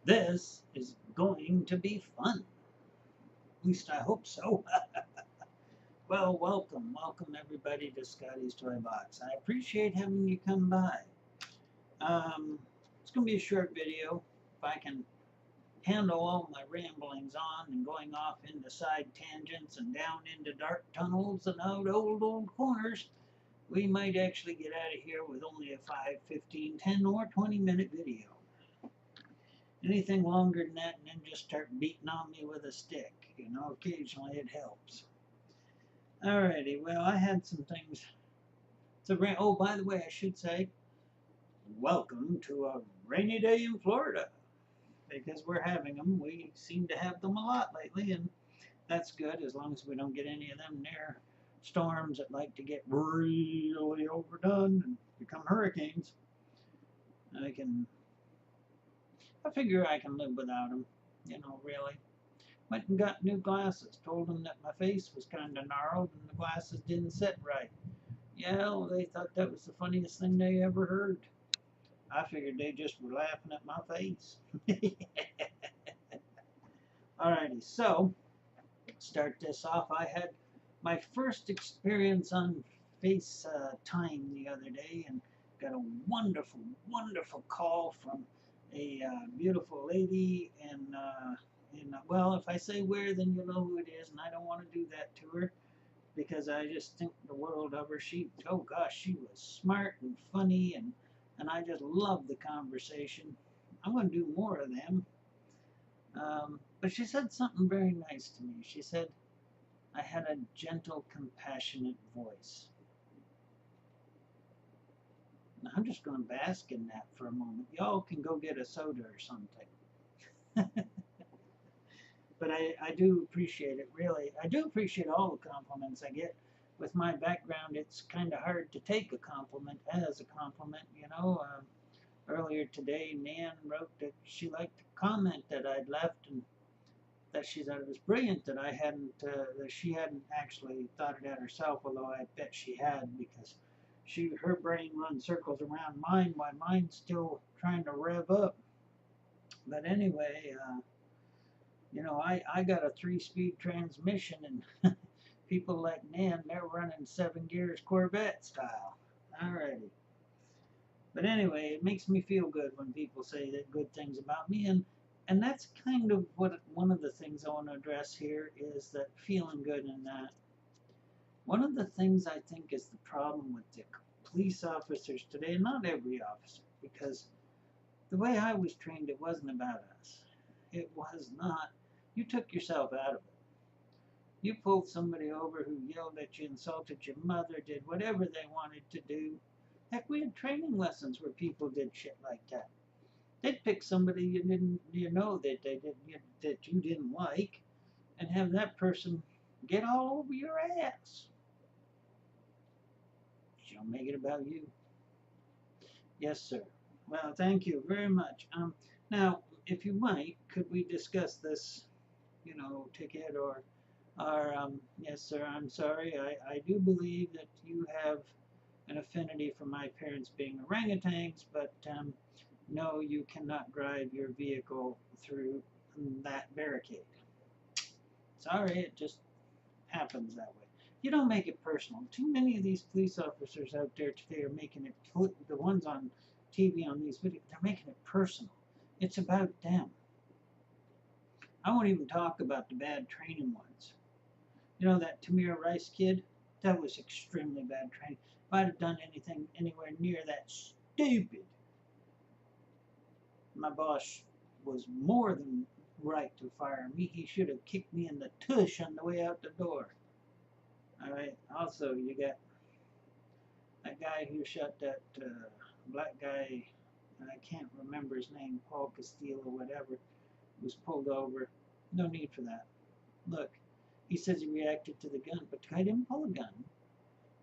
This is going to be fun. At least I hope so. Well, welcome everybody to Scotty's Toy Box. I appreciate having you come by. It's going to be a short video. If I can handle all my ramblings on and going off into side tangents and down into dark tunnels and out old corners, we might actually get out of here with only a 5, 15, 10, or 20-minute video. Anything longer than that and then just start beating on me with a stick. Occasionally it helps. Alrighty, well, I had some things. Oh, by the way, I should say, welcome to a rainy day in Florida. Because we're having them. We seem to have them a lot lately, and that's good as long as we don't get any of them near storms that like to get really overdone and become hurricanes. I figure I can live without them, really. Went and got new glasses. Told them that my face was kind of gnarled and the glasses didn't sit right. Yeah, well, they thought that was the funniest thing they ever heard. I figured they just were laughing at my face. Alrighty, so start this off. I had my first experience on FaceTime the other day and got a wonderful call from a beautiful lady. And well, if I say where, then you'll know who it is, and I don't want to do that to her because I just think the world of her. Oh gosh, she was smart and funny, and I just loved the conversation. I'm going to do more of them. But she said something very nice to me. She said, I had a gentle, compassionate voice. Now, I'm just going to bask in that for a moment. Y'all can go get a soda or something. But I do appreciate it, really. I do appreciate all the compliments I get. With my background, it's kind of hard to take a compliment as a compliment. Earlier today, Nan wrote that she liked the comment that I'd left and that she thought it was brilliant that that she hadn't actually thought it out herself, although I bet she had because her brain runs circles around mine while mine's still trying to rev up. But anyway, I got a 3-speed transmission, and people like Nan, they're running 7 gears Corvette style. Alrighty. But anyway, it makes me feel good when people say that good things about me, and that's kind of one of the things I want to address here is that feeling good in that. One of the things I think is the problem with the police officers today, not every officer, because the way I was trained, it wasn't about us. It was not. You took yourself out of it. You pulled somebody over who yelled at you, insulted your mother, did whatever they wanted to do. Heck, we had training lessons where people did shit like that. They'd pick somebody that you didn't like, and have that person get all over your ass. She'll make it about you. Yes, sir. Well, thank you very much. Now, if you might, could we discuss this, ticket yes, sir. I'm sorry. I do believe that you have an affinity for my parents being orangutans, but no, you cannot drive your vehicle through that barricade. Sorry, it just happens that way. You don't make it personal. Too many of these police officers out there today are making it, the ones on TV on these videos, they're making it personal. It's about them. I won't even talk about the bad training ones. You know that Tamir Rice kid? That was extremely bad training. If I'd have done anything anywhere near that stupid, my boss was more than right to fire me. He should have kicked me in the tush on the way out the door. Alright, also you got that guy who shot that black guy, and I can't remember his name, Paul Castillo or whatever, was pulled over. No need for that. Look, he says he reacted to the gun, but the guy didn't pull a gun.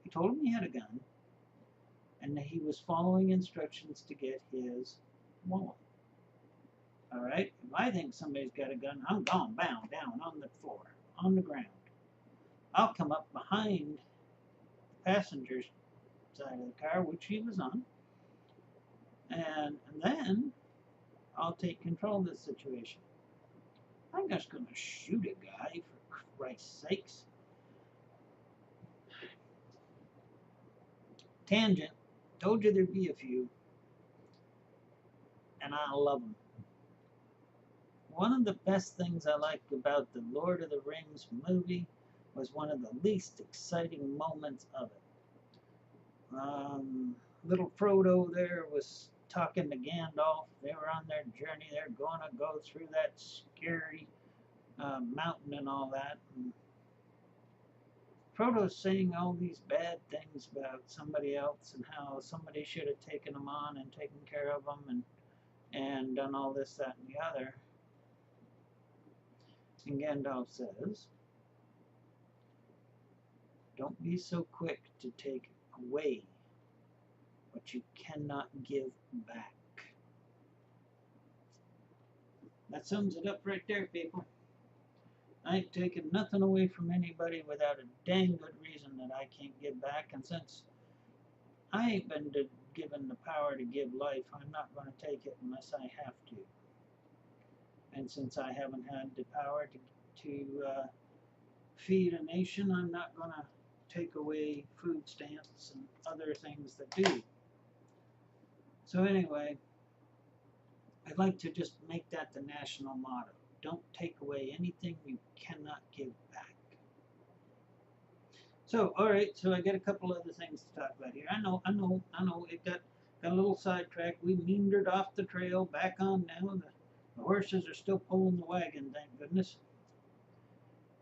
He told him he had a gun, and that he was following instructions to get his wallet. Alright, if I think somebody's got a gun, I'm gone, bound down on the floor, on the ground. I'll come up behind the passenger's side of the car, which he was on, and then I'll take control of the situation. I'm just going to shoot a guy, for Christ's sakes. Tangent. Told you there'd be a few. And I love them. One of the best things I liked about the Lord of the Rings movie was one of the least exciting moments of it. Little Frodo there was talking to Gandalf. They were on their journey. They're going to go through that scary mountain and all that. And Frodo's saying all these bad things about somebody else and how somebody should have taken them on and taken care of them and done all this, that, and the other. And Gandalf says, don't be so quick to take away what you cannot give back. That sums it up right there, people. I ain't taking nothing away from anybody without a dang good reason that I can't give back. And since I ain't been given the power to give life, I'm not going to take it unless I have to. And since I haven't had the power to feed a nation, I'm not going to take away food stamps and other things that do. So anyway, I'd like to just make that the national motto. Don't take away anything you cannot give back. So, all right, so I got a couple other things to talk about here. I know, it got a little sidetracked. We meandered off the trail, back on now. The horses are still pulling the wagon, thank goodness.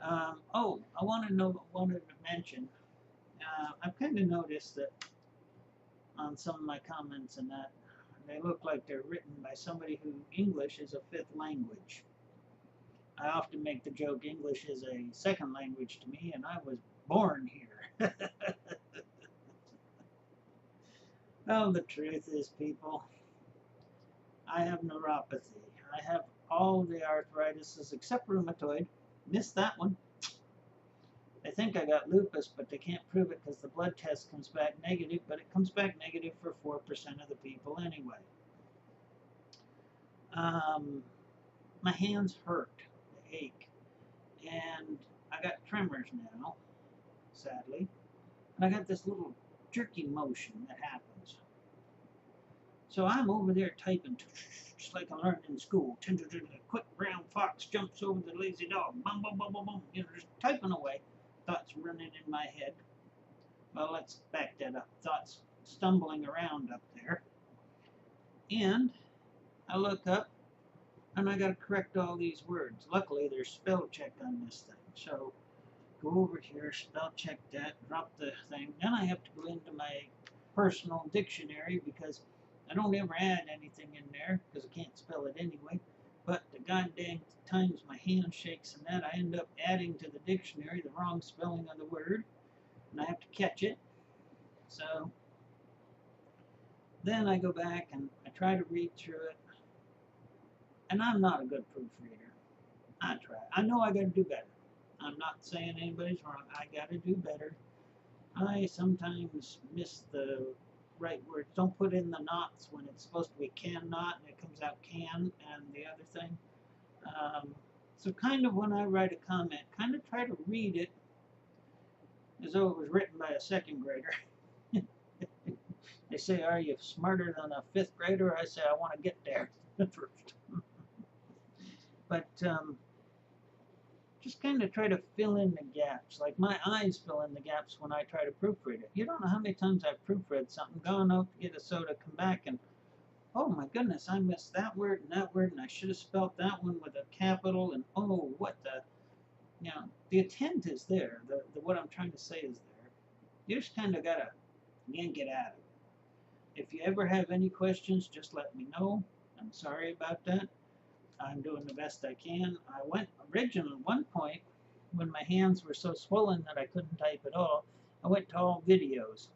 Oh, I wanted to mention, I've kind of noticed that on some of my comments and that, they look like they're written by somebody who English is a fifth language. I often make the joke English is a second language to me, and I was born here. Well, the truth is, people, I have neuropathy. I have all the arthritises except rheumatoid. Missed that one. They think I got lupus, but they can't prove it because the blood test comes back negative, but it comes back negative for 4% of the people anyway. My hands hurt, they ache, and I got tremors now, sadly, and I got this little jerky motion that happens. So I'm over there typing, just like I learned in school. A quick brown fox jumps over the lazy dog. Bum, bum, bum, bum, bum. You know, just typing away. Thoughts running in my head. Well, let's back that up. Thoughts stumbling around up there. And I look up, and I got to correct all these words. Luckily, there's spell check on this thing. So go over here, spell check that, drop the thing. Then I have to go into my personal dictionary because I don't ever add anything in there because I can't spell it anyway. But the goddamn times my hand shakes and that, I end up adding to the dictionary the wrong spelling of the word, and I have to catch it. So then I go back and I try to read through it, and I'm not a good proofreader. I try. I know I got to do better. I'm not saying anybody's wrong. I got to do better. I sometimes miss the right words. Don't put in the knots when it's supposed to be can not, and it comes out can, and the other thing. So kind of when I write a comment, kind of try to read it as though it was written by a second grader. They say, are you smarter than a fifth grader? I say, I want to get there first. But just kind of try to fill in the gaps. Like my eyes fill in the gaps when I try to proofread it. You don't know how many times I've proofread something, gone out to get a soda, come back, and oh my goodness, I missed that word, and I should have spelt that one with a capital, and oh, what the, you know, the intent is there. The what I'm trying to say is there. You just kind of got to yank it at it. If you ever have any questions, just let me know. I'm sorry about that. I'm doing the best I can. I went originally at one point when my hands were so swollen that I couldn't type at all. I went to all videos,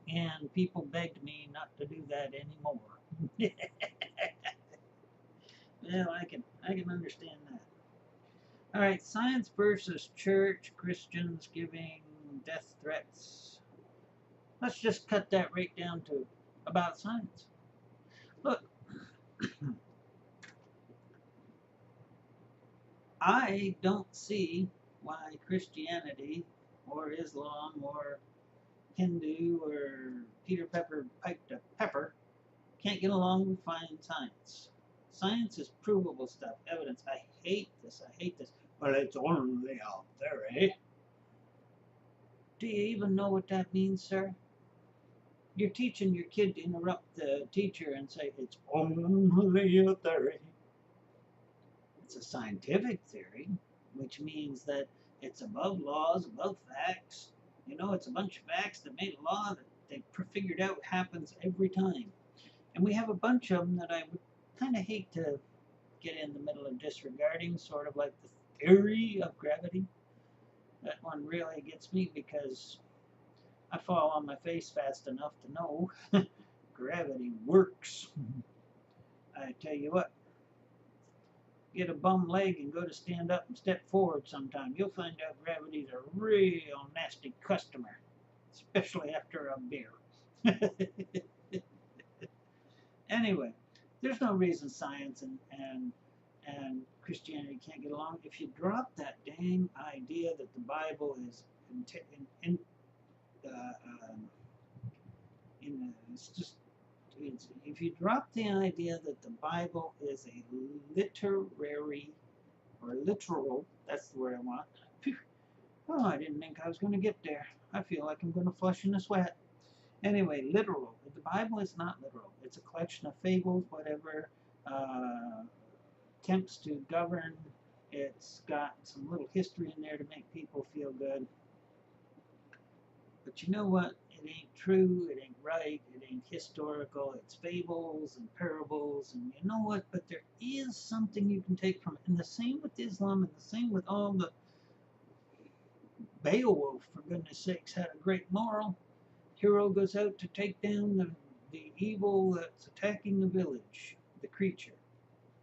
and people begged me not to do that anymore. Well, I can understand that. All right, science versus church, Christians giving death threats. Let's just cut that right down to about science. Look, I don't see why Christianity or Islam or Hindu or Peter Pepper piped a pepper can't get along with fine science. Science is provable stuff, evidence. I hate this. I hate this. Well, it's only out there, eh? Do you even know what that means, sir? You're teaching your kid to interrupt the teacher and say, it's only a theory. It's a scientific theory, which means that it's above laws, above facts. You know, it's a bunch of facts that made a law that they figured out happens every time. And we have a bunch of them that I would kind of hate to get in the middle of disregarding, sort of like the theory of gravity. That one really gets me because I fall on my face fast enough to know gravity works. I tell you what, get a bum leg and go to stand up and step forward sometime. You'll find out gravity's a real nasty customer, especially after a beer. Anyway, there's no reason science and Christianity can't get along. If you drop that dang idea that the Bible is it's just if you drop the idea that the Bible is a literary or literal, that's the word I want. Oh, I didn't think I was going to get there. I feel like I'm going to flush in a sweat. Anyway, literal. The Bible is not literal. It's a collection of fables, whatever, attempts to govern. It's got some little history in there to make people feel good. But you know what? It ain't true, it ain't right, it ain't historical, it's fables and parables, and you know what? But there is something you can take from it. And the same with Islam, and the same with all the Beowulf, for goodness sakes, had a great moral. Hero goes out to take down the evil that's attacking the village, the creature.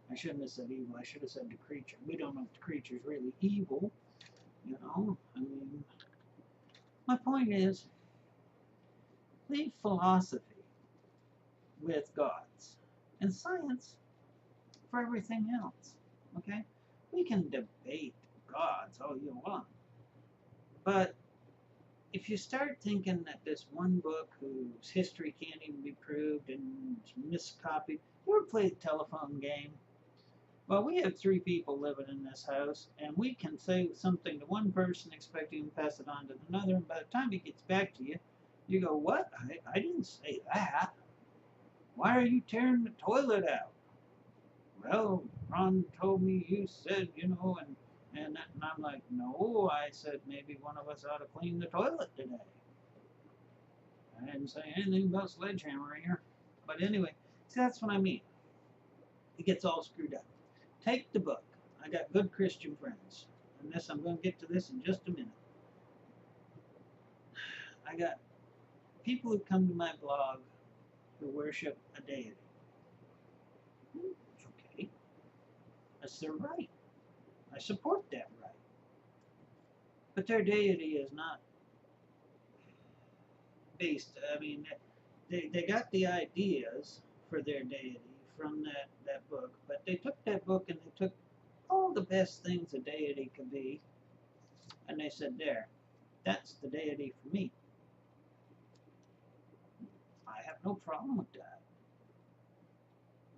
I shouldn't have said evil, I should have said the creature. We don't know if the creature's really evil, you know. I mean, my point is, leave philosophy with gods and science for everything else. Okay? We can debate gods all you want. But if you start thinking that this one book whose history can't even be proved and is miscopied, you ever play the telephone game? Well, we have 3 people living in this house, and we can say something to one person, expecting to pass it on to another, and by the time he gets back to you, you go, what? I didn't say that. Why are you tearing the toilet out? Well, Ron told me you said, you know, and I'm like, no, I said maybe one of us ought to clean the toilet today. I didn't say anything about sledgehammering her. But anyway, see, that's what I mean. It gets all screwed up. Take the book. I got good Christian friends. And this, I'm going to get to this in just a minute. I got people who come to my blog who worship a deity. It's okay. That's their right. I support that right. But their deity is not based, I mean, they got the ideas for their deity from that book, but they took that book and they took all the best things a deity could be, and they said, there, that's the deity for me. I have no problem with that.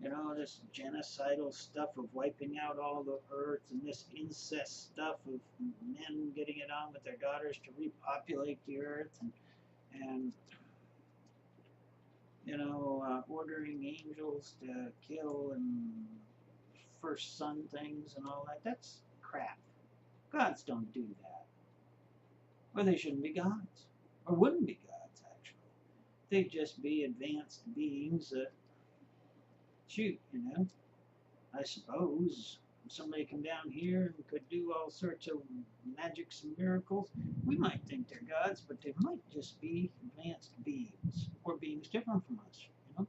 You know, this genocidal stuff of wiping out all the earth and this incest stuff of men getting it on with their daughters to repopulate the earth and you know, ordering angels to kill and first son things and all that. That's crap. Gods don't do that. Or they shouldn't be gods. Or wouldn't be gods, actually. They'd just be advanced beings that shoot, you know. I suppose if somebody come down here and could do all sorts of magics and miracles, we might think they're gods, but they might just be advanced beings or beings different from us, you know.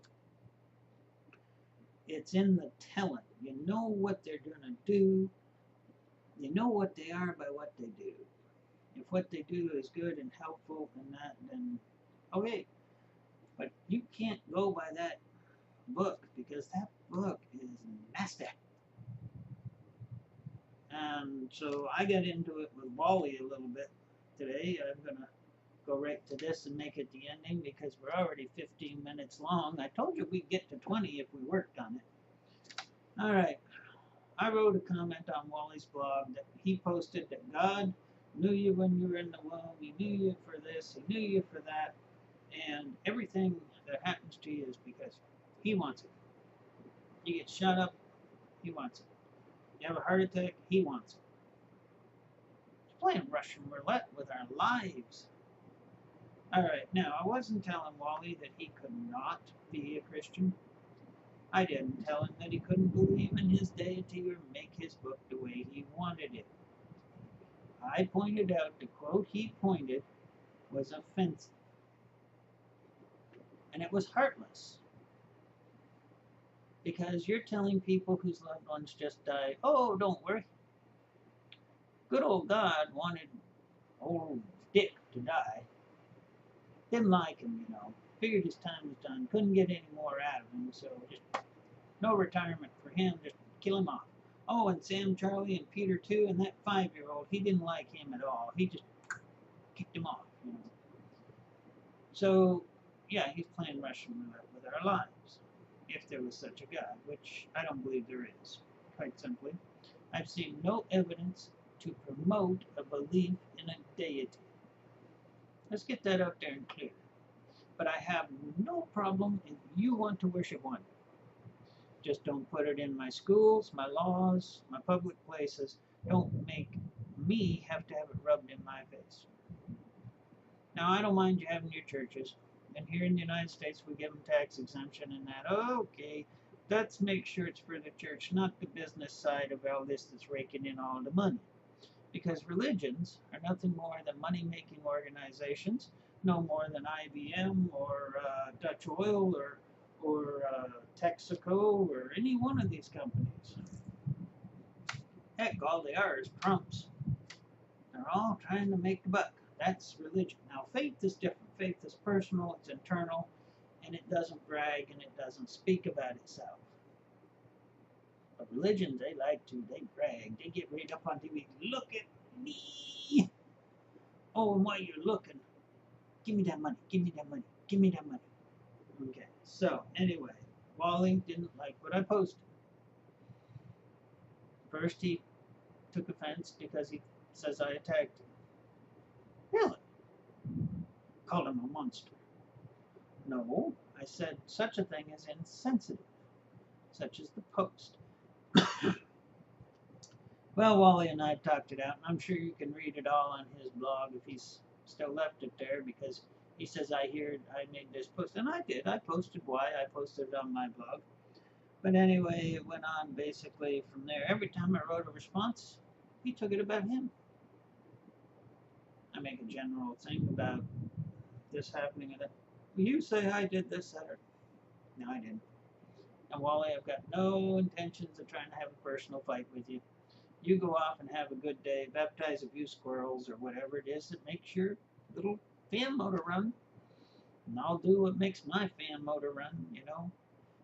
It's in the talent. You know what they're going to do. You know what they are by what they do. If what they do is good and helpful and that, then okay. But you can't go by that book because that book is nasty. And so I got into it with Wally a little bit today. I'm going to go right to this and make it the ending because we're already 15 minutes long. I told you we'd get to 20 if we worked on it. All right. I wrote a comment on Wally's blog that he posted that God knew you when you were in the womb. He knew you for this. He knew you for that. And everything that happens to you is because he wants it. You get shot up, he wants it. You have a heart attack, he wants it. He's playing Russian roulette with our lives. All right, now I wasn't telling Wally that he could not be a Christian. I didn't tell him that he couldn't believe in his deity or make his book the way he wanted it. I pointed out the quote he pointed was offensive. And it was heartless. Because you're telling people whose loved ones just died, oh, don't worry. Good old God wanted old Dick to die. Didn't like him, you know. Figured his time was done. Couldn't get any more out of him, so just no retirement for him. Just kill him off. Oh, and Sam, Charlie, and Peter too, and that 5-year-old, he didn't like him at all. He just kicked him off, you know. So, yeah, he's playing Russian roulette with our lives, if there was such a God, which I don't believe there is, quite simply. I've seen no evidence to promote a belief in a deity. Let's get that out there and clear. But I have no problem if you want to worship one. Just don't put it in my schools, my laws, my public places. Don't make me have to have it rubbed in my face. Now, I don't mind you having your churches. And here in the United States, we give them tax exemption and that. Okay, let's make sure it's for the church, not the business side of all this that's raking in all the money. Because religions are nothing more than money-making organizations, no more than IBM or Dutch Oil or Texaco or any one of these companies. Heck, all they are is Trumps. They're all trying to make a buck. That's religion. Now, faith is different. Faith is personal, it's internal, and it doesn't brag and it doesn't speak about itself. But religions, they like to. They brag. They get right up on TV. Look at me. Oh, and while you're looking, give me that money. Give me that money. Give me that money. Okay. So, anyway, Wally didn't like what I posted. First, he took offense because he says I attacked him. Really? Called him a monster. No, I said such a thing is insensitive, such as the post. Well, Wally and I talked it out, and I'm sure you can read it all on his blog if he's still left it there, because he says I made this post, and I did. I posted why. I posted it on my blog. But anyway, it went on basically from there. Every time I wrote a response, he took it about him. I make a general thing about this happening and that. Well, you say I did this, that, or no, I didn't. And Wally, I've got no intentions of trying to have a personal fight with you. You go off and have a good day, baptize a few squirrels or whatever it is that makes your little fan motor run. And I'll do what makes my fan motor run, you know,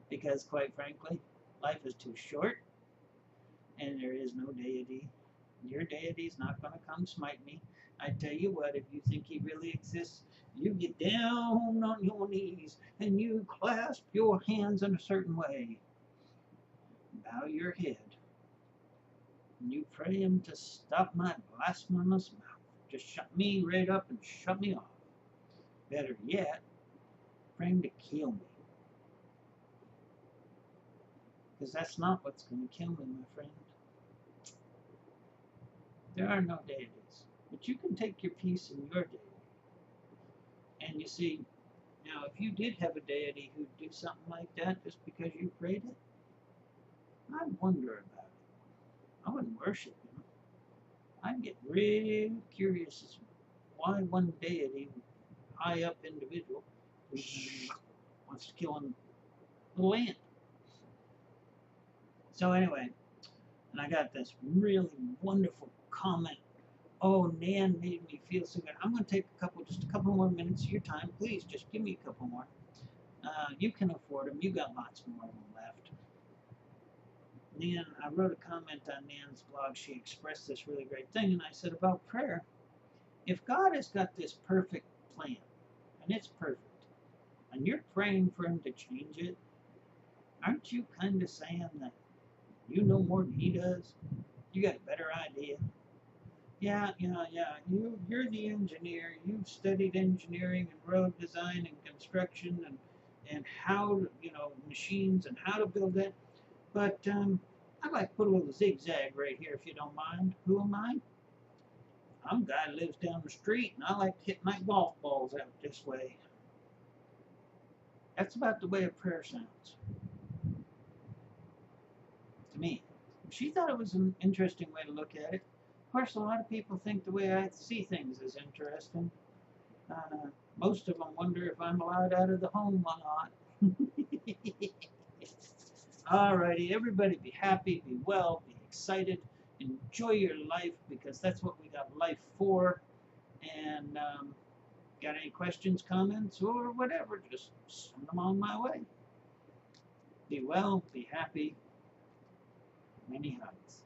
because quite frankly, life is too short and there is no deity. Your deity's not going to come smite me. I tell you what, if you think he really exists, you get down on your knees and you clasp your hands in a certain way. Bow your head. And you pray him to stop my blasphemous mouth. Just shut me right up and shut me off. Better yet, pray him to kill me. Because that's not what's going to kill me, my friend. There are no deities. But you can take your peace in your deity. And you see, now if you did have a deity who'd do something like that just because you prayed it, I'd wonder about it. I wouldn't worship him. I'd get real curious as to why one deity, high up individual, wants to kill the land. So anyway, and I got this really wonderful comment. Oh, Nan made me feel so good. I'm going to take just a couple more minutes of your time. Please, just give me a couple more. You can afford them. You got lots more of them left. Nan, I wrote a comment on Nan's blog. She expressed this really great thing, and I said about prayer. If God has got this perfect plan, and it's perfect, and you're praying for Him to change it, aren't you kind of saying that you know more than He does? You got a better idea. Yeah, yeah, yeah. You're the engineer. You've studied engineering and road design and construction and how machines and how to build it. But I'd like to put a little zigzag right here if you don't mind. Who am I? I'm a guy who lives down the street and I like to hit my golf balls out this way. That's about the way a prayer sounds to me. She thought it was an interesting way to look at it. Of course, a lot of people think the way I see things is interesting. Most of them wonder if I'm allowed out of the home or not. Alrighty, everybody be happy, be well, be excited, enjoy your life because that's what we got life for. And got any questions, comments, or whatever, just send them on my way. Be well, be happy. Many hugs.